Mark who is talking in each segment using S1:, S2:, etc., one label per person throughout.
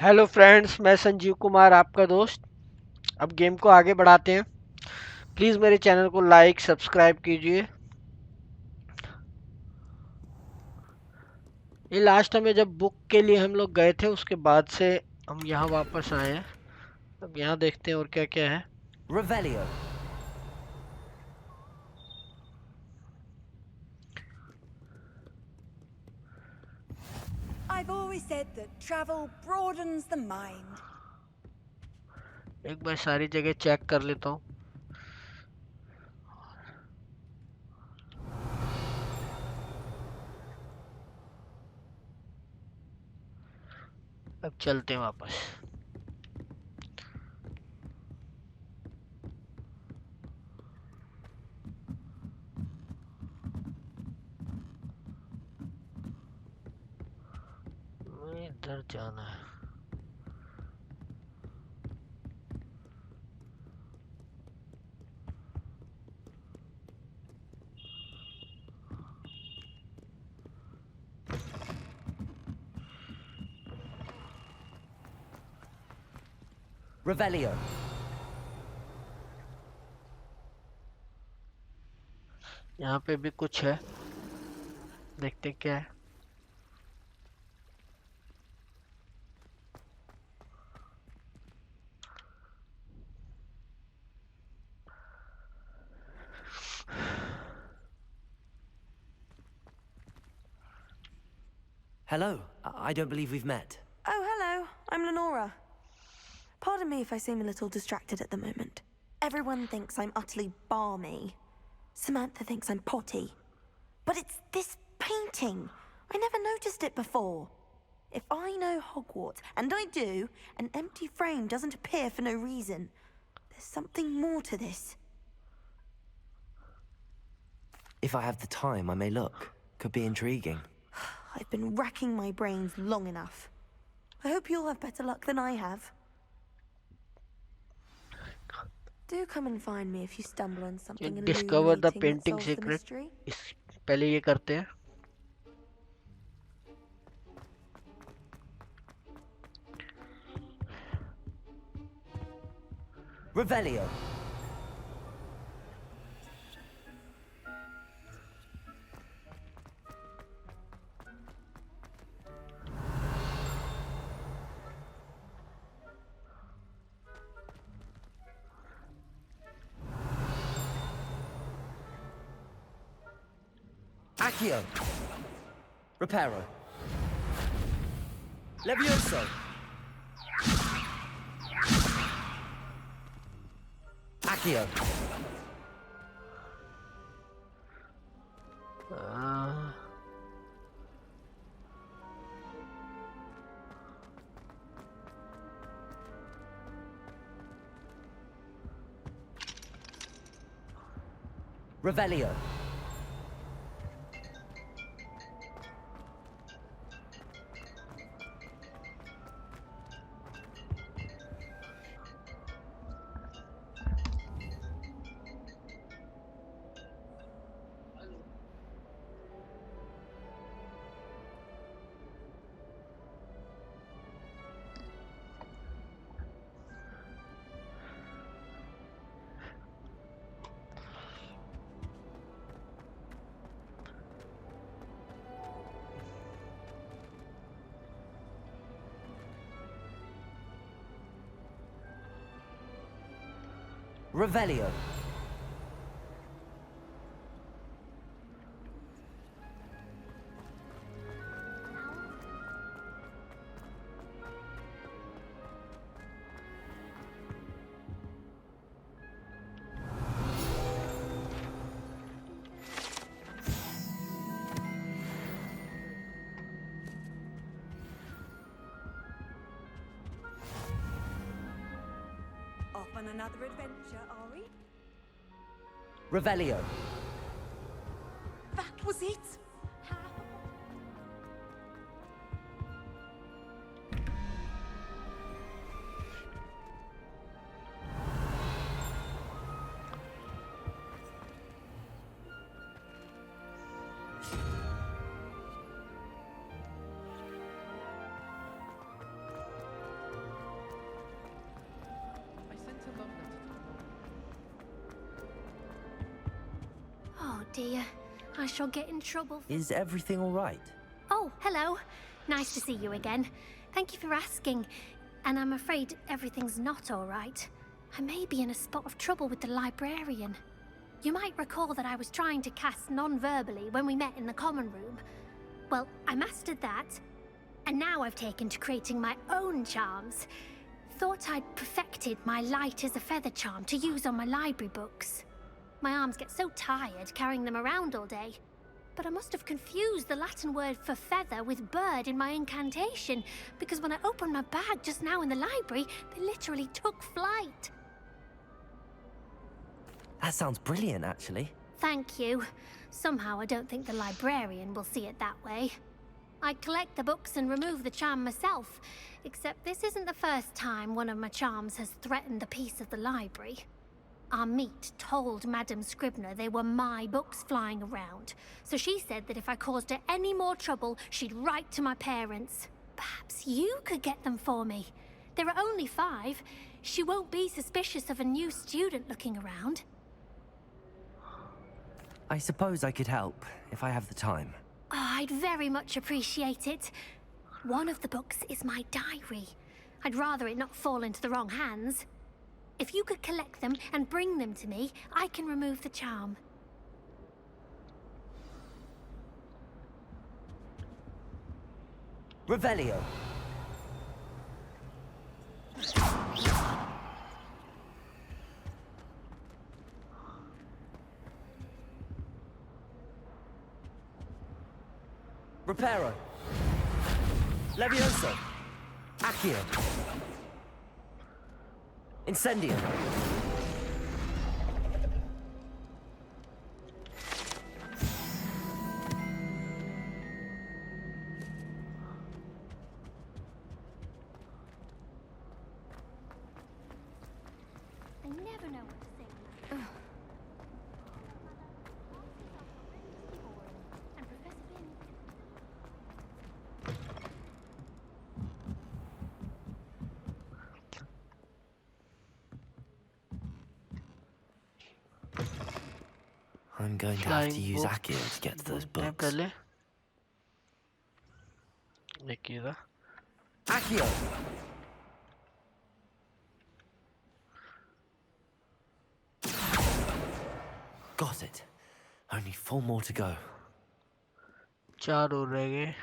S1: Hello friends, मैं संजीव कुमार आपका दोस्त। अब गेम को आगे बढ़ाते हैं। प्लीज़ मेरे चैनल को लाइक सब्सक्राइब कीजिए। ये लास्ट में जब बुक के लिए हम लोग गए थे उसके बाद से हम यहाँ वापस आए हैं। अब यहाँ देखते हैं और क्या क्या है।
S2: Revelio.
S3: I've always said that travel broadens the mind.
S1: एक बार सारी जगह चेक कर लेता हूँ। अब चलते हैं वापस। इधर जाना है।
S2: Revelio.
S1: यहाँ पे भी कुछ है, देखते हैं क्या है।
S2: Hello. I don't believe we've met.
S3: Oh, hello. I'm Lenora. Pardon me if I seem a little distracted at the moment. Everyone thinks I'm utterly balmy. Samantha thinks I'm potty. But it's this painting. I never noticed it before. If I know Hogwarts, and I do, an empty frame doesn't appear for no reason. There's something more to this.
S2: If I have the time, I may look. Could be intriguing.
S3: I've been racking my brains long enough. I hope you'll have better luck than I have. Do come and find me if you stumble on something
S1: discover the
S3: illuminating that
S1: painting
S3: solves the
S1: secret.
S3: mystery.
S1: इस पहले ये करते हैं।
S2: Revelio. Accio. Reparo. Levioso. Accio. Revelio. Revelio.
S3: Off on another adventure, are we?
S2: Revelio.
S3: That was it?
S4: dear. I shall get in trouble.
S2: Is everything all right?
S4: Oh, hello. Nice to see you again. Thank you for asking. And I'm afraid everything's not all right. I may be in a spot of trouble with the librarian. You might recall that I was trying to cast non-verbally when we met in the common room. Well, I mastered that. And now I've taken to creating my own charms. Thought I'd perfected my light as a feather charm to use on my library books. My arms get so tired carrying them around all day. But I must have confused the Latin word for feather with bird in my incantation, because when I opened my bag just now in the library, they literally took flight.
S2: That sounds brilliant, actually.
S4: Thank you. Somehow I don't think the librarian will see it that way. I collect the books and remove the charm myself, except this isn't the first time one of my charms has threatened the peace of the library. Our meet told Madame Scribner they were my books flying around, so she said that if I caused her any more trouble, she'd write to my parents. Perhaps you could get them for me. There are only 5. She won't be suspicious of a new student looking around.
S2: I suppose I could help, if I have the time.
S4: Oh, I'd very much appreciate it. One of the books is my diary. I'd rather it not fall into the wrong hands. If you could collect them and bring them to me, I can remove the charm.
S2: Revelio. Reparo. Levioso. Accio. Incendio.
S4: I never know what to say. And Professor Bin.
S2: I'm going to have to use Accio to get to those books.
S1: पहले देखिएगा
S2: Accio! Got it. Only 4 more to go.
S1: 4 और रह गए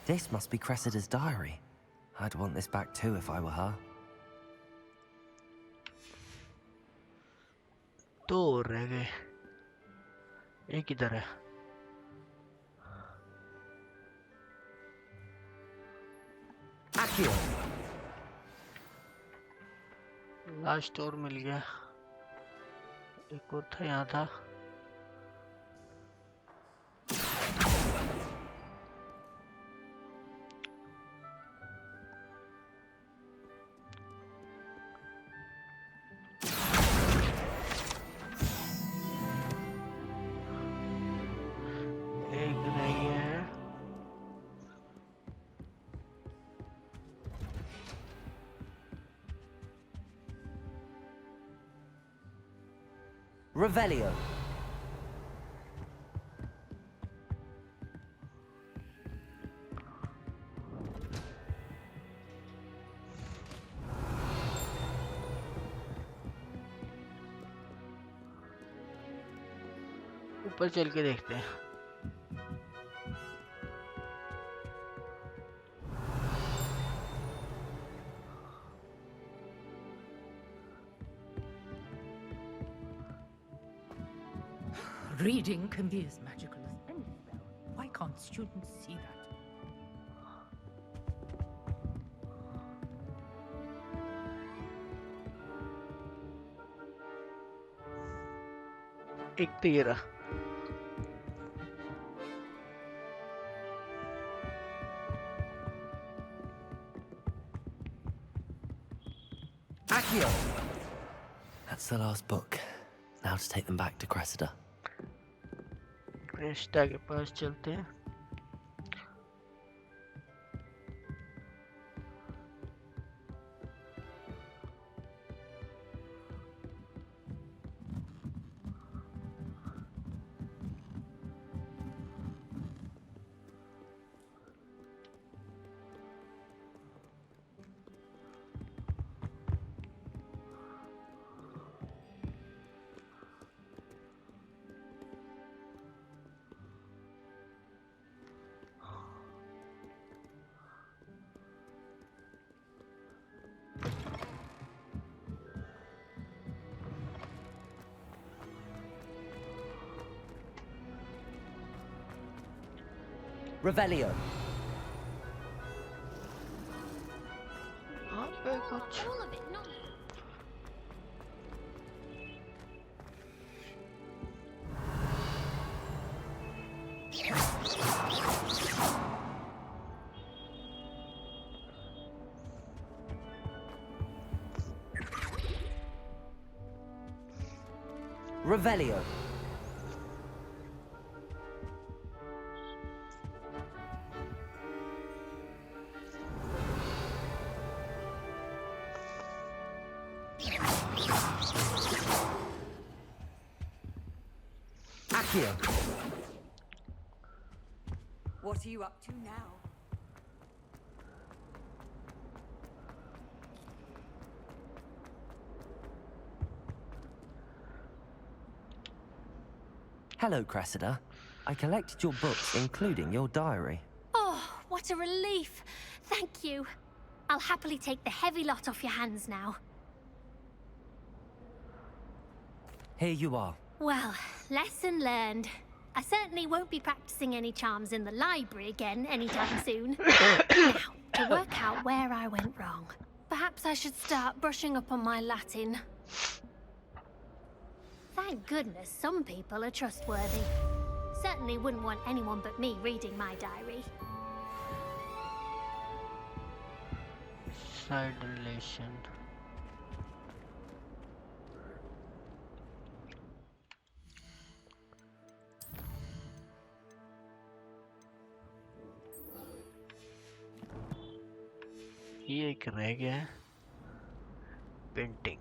S2: This must be Cressida's diary. I'd want this back too if I were her.
S1: 2 और रह गए एक इधर है
S2: Accio!
S1: लास्ट और मिल गया एक और था यहाँ था एक रह गया है
S2: Revelio.
S1: ऊपर चल के देखते हैं
S5: Reading can be as magical as any spell. Why can't students see that?
S1: एक तो ये रहा
S2: Accio! That's the last book. Now to take them back to Cressida.
S1: प्रेस्टा के पास चलते हैं।
S2: Revelio.
S1: यहाँ पे कुछ
S4: All of it, not.
S2: Revelio. Accio.
S5: What are you up to now?
S2: Hello, Cressida. I collected your books, including your diary.
S4: Oh, what a relief. Thank you. I'll happily take the heavy lot off your hands now.
S2: Here you are.
S4: Well, lesson learned. I certainly won't be practicing any charms in the library again anytime soon. Now, to work out where I went wrong. Perhaps I should start brushing up on my Latin. Thank goodness some people are trustworthy. Certainly wouldn't want anyone but me reading my diary.
S1: side relation. ये एक रह गया है painting.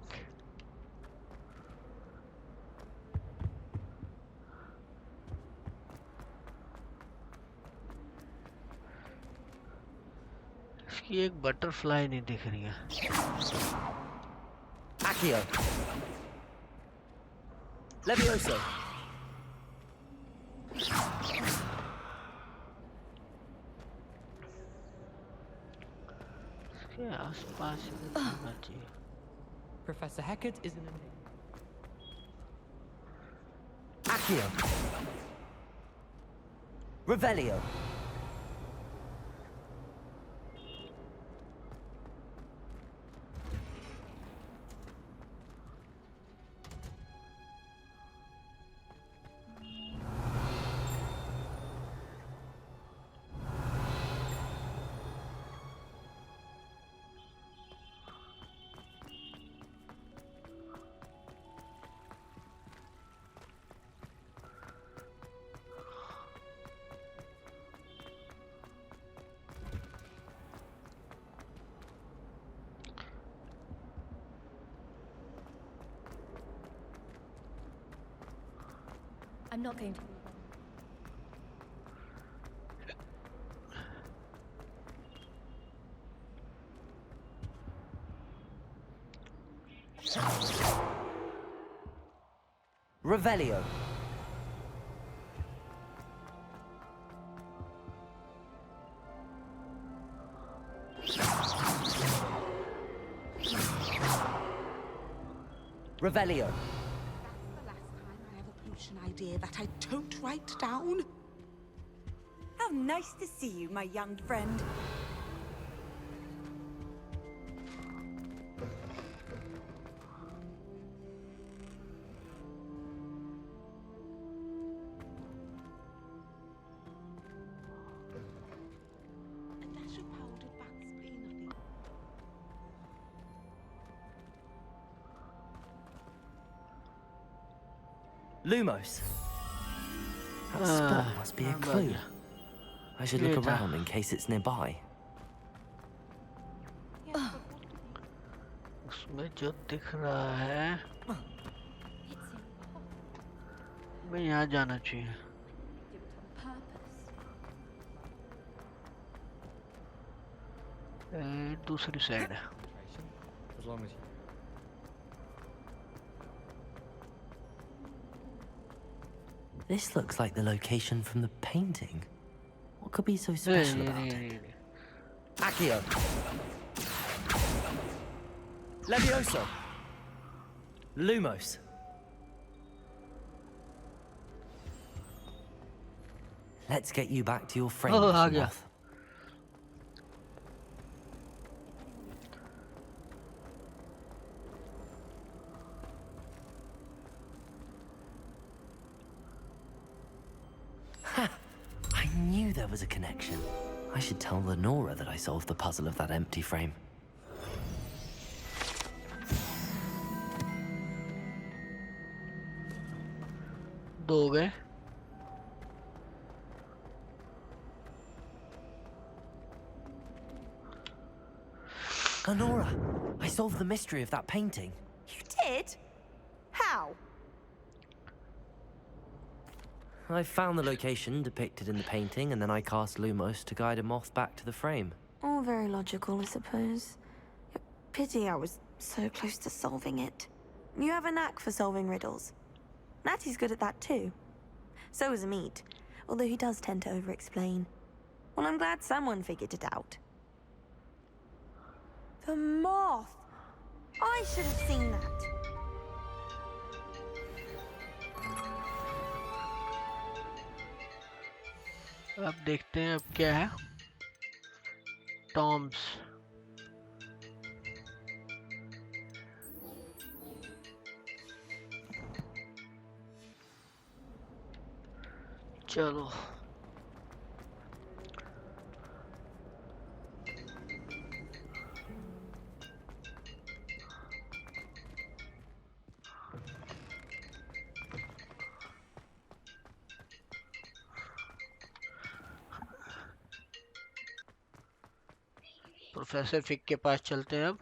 S1: इसकी एक butterfly नहीं दिख रही है।
S2: Accio. Levioso.
S1: इसके आसपास ही कुछ होना चाहिए।
S6: Professor Hecat is in a...
S2: Accio. Revelio.
S5: I'm not going to.
S2: Revelio. Revelio.
S7: That's the last time I have a potion idea that I don't write down.
S8: How nice to see you, my young friend.
S7: A dash of powdered wax peanut.
S2: Lumos. That spot must be a clue. I should look around in case it's nearby.
S1: उसमें जो दिख रहा है मैं यहाँ जाना चाहिए. दूसरी साइड है.
S6: As long as you.
S2: This looks like the location from the painting. What could be so special about it? Accio! Levioso! Lumos! Let's get you back to your frame,
S1: Oh, आ गया.
S2: Moth. I knew there was a connection. I should tell Lenora that I solved the puzzle of that empty frame.
S1: दो हो गए.
S2: Lenora, I solved the mystery of that painting.
S3: You did? How?
S2: I found the location depicted in the painting, and then I cast Lumos to guide a moth back to the frame.
S3: All very logical, I suppose. Pity I was so close to solving it. You have a knack for solving riddles. Natty's good at that too. So is Amit, although he does tend to over-explain. Well, I'm glad someone figured it out. The moth! I should have seen that.
S1: अब देखते हैं अब क्या है. Tom's. चलो. Professor फिक के पास चलते हैं अब.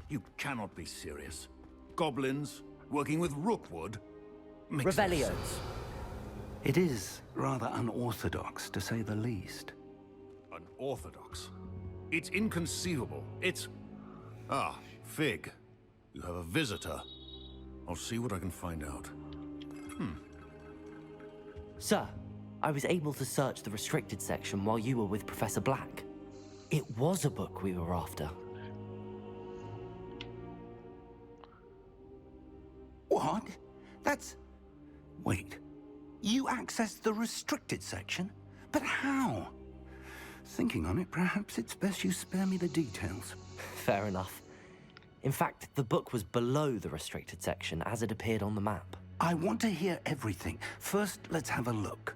S9: You cannot be serious. Goblins working with Rookwood? Makes no
S2: Revelio.
S9: sense.
S10: It is rather unorthodox, to say the least.
S9: Unorthodox? It's inconceivable. It's... Ah, Fig. You have a visitor. I'll see what I can find out.
S2: Sir, I was able to search the restricted section while you were with Professor Black. It was a book we were after.
S10: What? That's... Wait. You accessed the restricted section? But how? Thinking on it, perhaps it's best you spare me the details.
S2: Fair enough. In fact, the book was below the restricted section as it appeared on the map.
S10: I want to hear everything. First, let's have a look.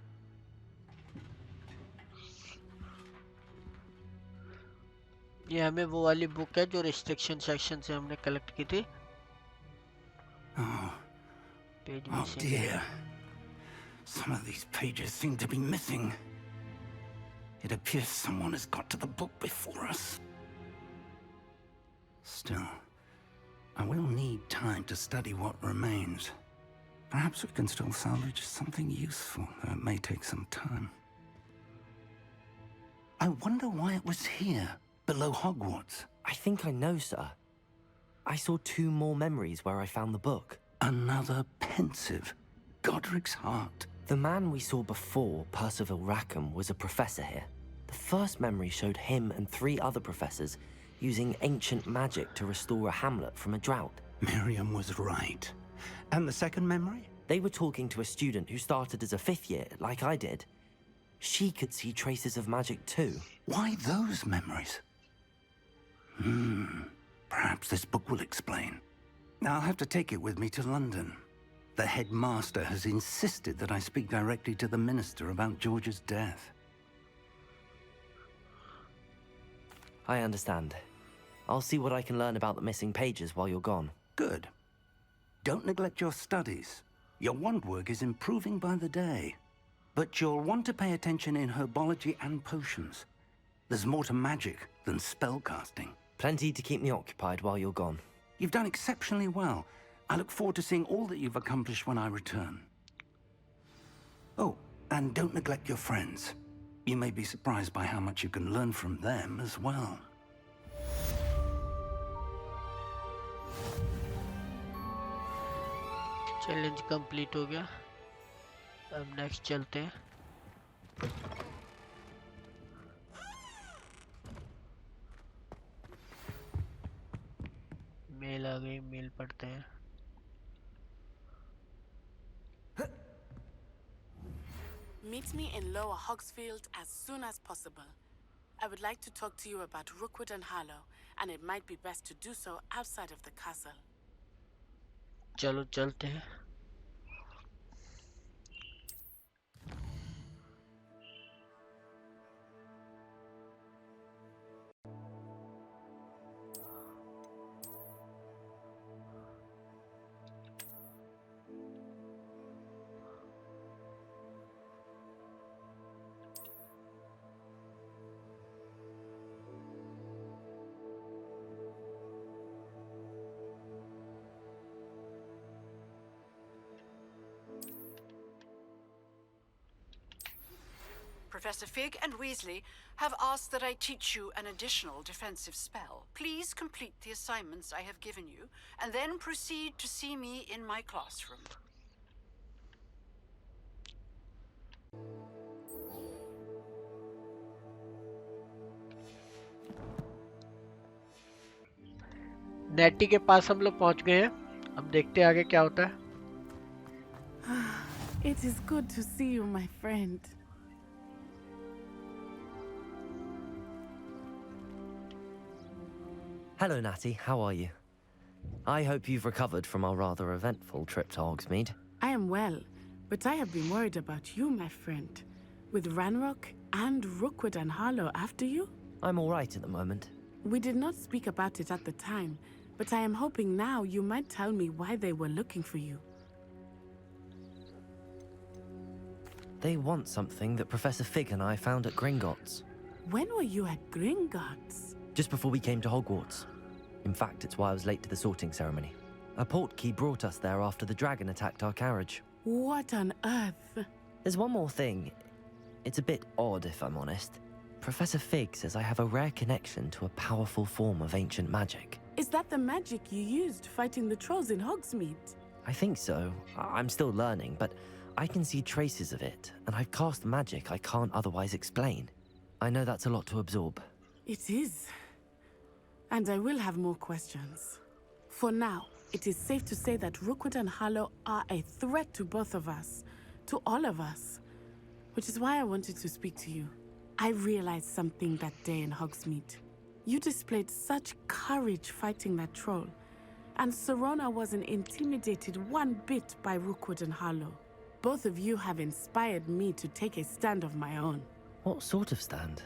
S1: ये हमें वो वाली book है जो restriction section से हमने collect की थी.
S10: Oh,
S1: page
S10: oh
S1: missing.
S10: dear. Some of these pages seem to be missing. It appears someone has got to the book before us. Still, I will need time to study what remains. Perhaps we can still salvage something useful, though it may take some time. I wonder why it was here, below Hogwarts.
S2: I think I know, sir. I saw 2 more memories where I found the book.
S10: Another pensive. Godric's heart.
S2: The man we saw before, Percival Rackham, was a professor here. The first memory showed him and 3 other professors using ancient magic to restore a hamlet from a drought.
S10: Miriam was right. And the second memory?
S2: They were talking to a student who started as a 5th year, like I did. She could see traces of magic too.
S10: Why those memories? Perhaps this book will explain. I'll have to take it with me to London. The headmaster has insisted that I speak directly to the minister about George's death.
S2: I understand. I'll see what I can learn about the missing pages while you're gone.
S10: Good. Don't neglect your studies. Your wand work is improving by the day. But you'll want to pay attention in herbology and potions. There's more to magic than spellcasting.
S2: Plenty to keep me occupied while you're gone.
S10: You've done exceptionally well. I look forward to seeing all that you've accomplished when I return. Oh, and don't neglect your friends. You may be surprised by how much you can learn from them as well.
S1: Challenge complete हो गया. अब next चलते हैं. Mail आ गई, mail पढ़ते हैं.
S11: Meet me in Lower Hogsfield as soon as possible. I would like to talk to you about Rookwood and Harlow, and it might be best to do so outside of the castle.
S1: चलो चलते हैं.
S11: Professor Fig and Weasley have asked that I teach you an additional defensive spell. Please complete the assignments I have given you, and then proceed to see me in my classroom.
S1: नेटी के पास हम लोग पहुंच गए हैं. अब देखते हैं आगे क्या होता है.
S12: It is good to see you, my friend.
S2: Hello, Natty. How are you? I hope you've recovered from our rather eventful trip to Hogsmeade.
S12: I am well, but I have been worried about you, my friend. With Ranrock and Rookwood and Harlow after you?
S2: I'm all right at the moment.
S12: We did not speak about it at the time, but I am hoping now you might tell me why they were looking for you.
S2: They want something that Professor Fig and I found at Gringotts.
S12: When were you at Gringotts?
S2: Just before we came to Hogwarts. In fact, it's why I was late to the sorting ceremony. A portkey brought us there after the dragon attacked our carriage.
S12: What on earth?
S2: There's one more thing. It's a bit odd, if I'm honest. Professor Fig says I have a rare connection to a powerful form of ancient magic.
S12: Is that the magic you used fighting the trolls in Hogsmeade?
S2: I think so. I'm still learning, but I can see traces of it, and I've cast magic I can't otherwise explain. I know that's a lot to absorb.
S12: It is. And I will have more questions. For now, it is safe to say that Rookwood and Harlow are a threat to both of us, to all of us. Which is why I wanted to speak to you. I realized something that day in Hogsmeade. You displayed such courage fighting that troll, and Serona wasn't intimidated one bit by Rookwood and Harlow. Both of you have inspired me to take a stand of my own.
S2: What sort of stand?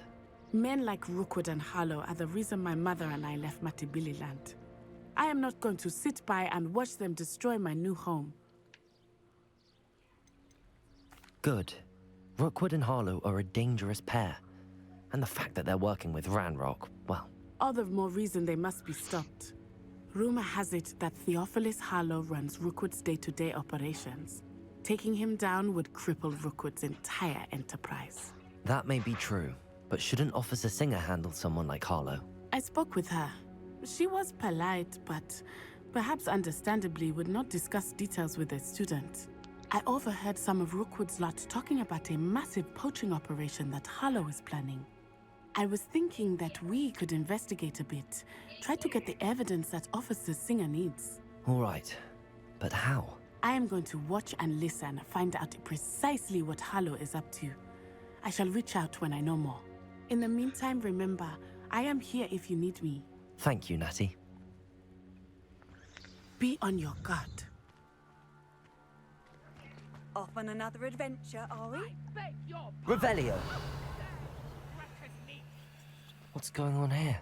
S12: Men like Rookwood and Harlow are the reason my mother and I left Matabeleland. I am not going to sit by and watch them destroy my new home.
S2: Good. Rookwood and Harlow are a dangerous pair. And the fact that they're working with Ranrock, well...
S12: All the more reason they must be stopped. Rumor has it that Theophilus Harlow runs Rookwood's day-to-day operations. Taking him down would cripple Rookwood's entire enterprise.
S2: That may be true, but shouldn't Officer Singer handle someone like Harlow?
S12: I spoke with her. She was polite, but perhaps understandably would not discuss details with a student. I overheard some of Rookwood's lot talking about a massive poaching operation that Harlow is planning. I was thinking that we could investigate a bit, try to get the evidence that Officer Singer needs.
S2: All right, but how?
S12: I am going to watch and listen, find out precisely what Harlow is up to. I shall reach out when I know more. In the meantime, remember, I am here if you need me.
S2: Thank you, Natty.
S12: Be on your guard.
S8: Off on another adventure, are we?
S2: Revelio! What's going on here?